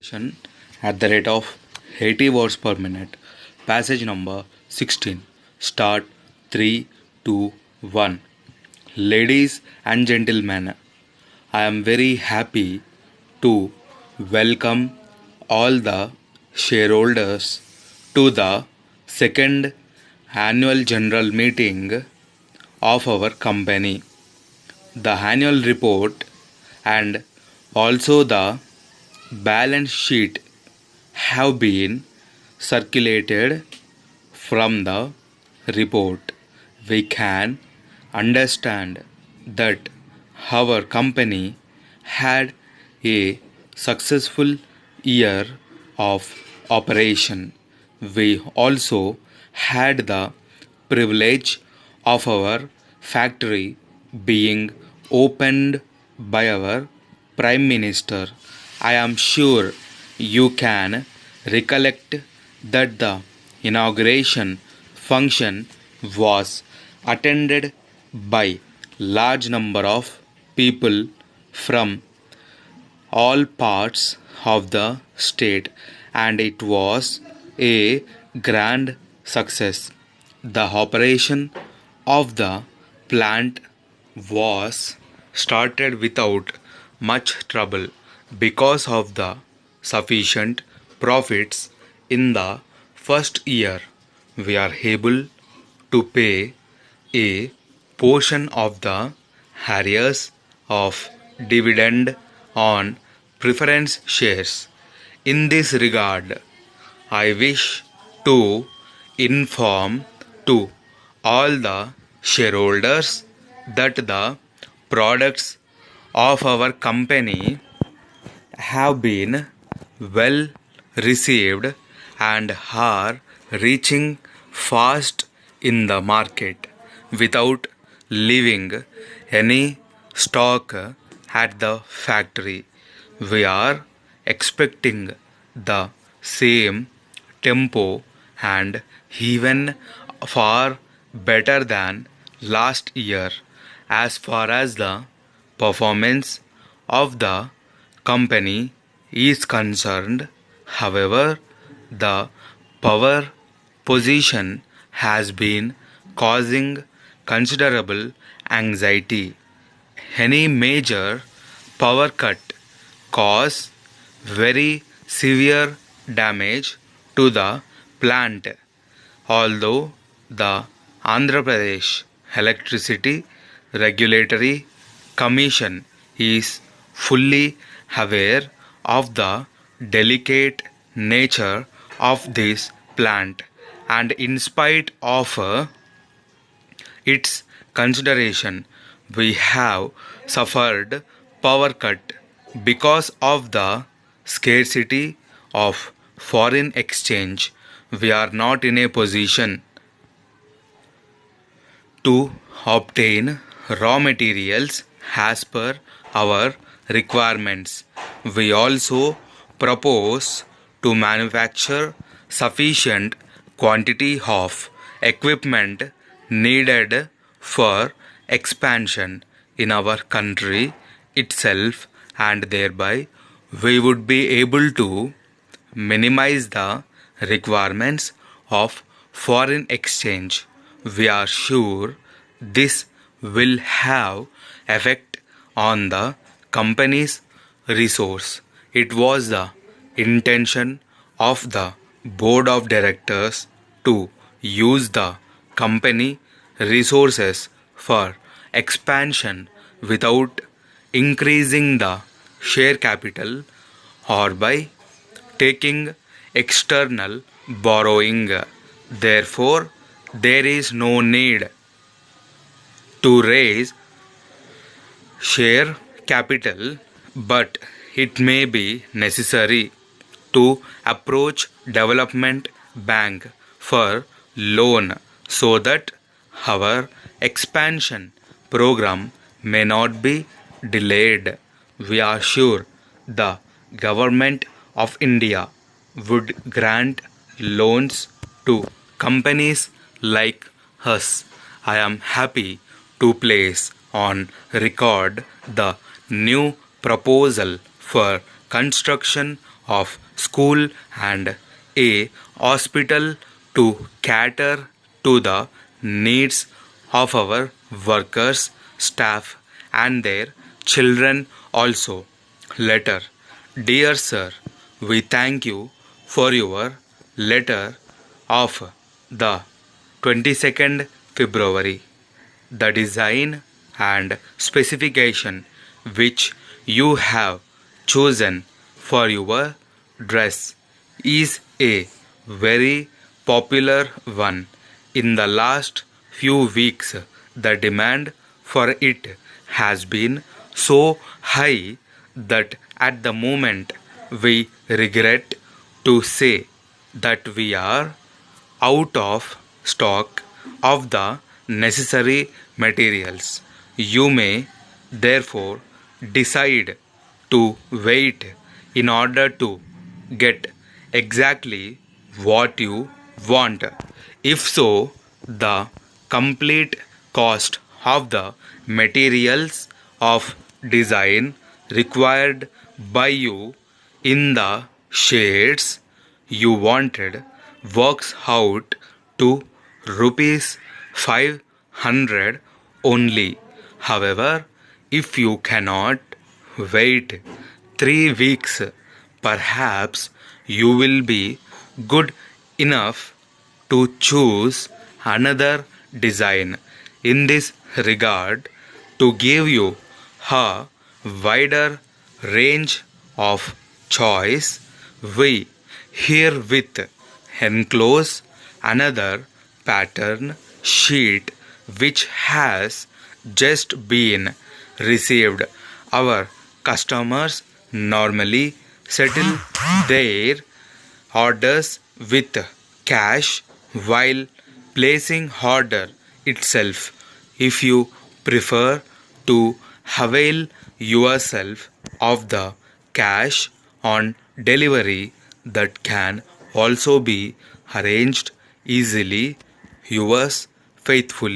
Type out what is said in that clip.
conversation at the rate of 80 words per minute. Passage number 16. Start 3, 2, 1. Ladies and gentlemen, I am very happy to welcome all the shareholders to the second annual general meeting of our company. The annual report and also the balance sheet have been circulated. From the report we can understand that our company had a successful year of operation. We also had the privilege of our factory being opened by our Prime Minister. I am sure you can recollect that the inauguration function was attended by large number of people from all parts of the state, and it was a grand success. The operation of the plant was started without much trouble because of the sufficient profits in the first year. We are able to pay a portion of the arrears of dividend on preference shares. In this regard, I wish to inform to all the shareholders that the products of our company have been well received and are reaching fast in the market without leaving any stock at the factory. We are expecting the same tempo and even far better than last year as far as the performance of the company is concerned. However, the power position has been causing considerable anxiety. Any major power cut cause very severe damage to the plant. Although the Andhra Pradesh Electricity Regulatory Commission is fully aware of the delicate nature of this plant, and in spite of its consideration, we have suffered power cut because of the scarcity of foreign exchange. We are not in a position to obtain raw materials as per our requirements. We also propose to manufacture sufficient quantity of equipment needed for expansion in our country itself, and thereby we would be able to minimize the requirements of foreign exchange. We are sure this will have effect on the company's resource. It was the intention of the board of directors to use the company resources for expansion without increasing the share capital or by taking external borrowing. Therefore, there is no need to raise share capital, but it may be necessary to approach development bank for loan so that our expansion program may not be delayed. We are sure the government of India would grant loans to companies like us. I am happy to place on record the new proposal for construction of school and a hospital to cater to the needs of our workers, staff, and their children also. Letter. Dear Sir, we thank you for your letter of the 22nd February. The design and specification which you have chosen for your dress is a very popular one. In the last few weeks, the demand for it has been so high that at the moment we regret to say that we are out of stock of the necessary materials. You may therefore decide to wait in order to get exactly what you want. If so, the complete cost of the materials of design required by you in the shades you wanted works out to rupees 500 only. However, if you cannot wait 3 weeks, perhaps you will be good enough to choose another design. In this regard, to give you a wider range of choice, we herewith enclose another pattern sheet which has just been received. Our customers normally settle their orders with cash while placing order itself. If you prefer to avail yourself of the cash on delivery, that can also be arranged easily. Yours faithfully.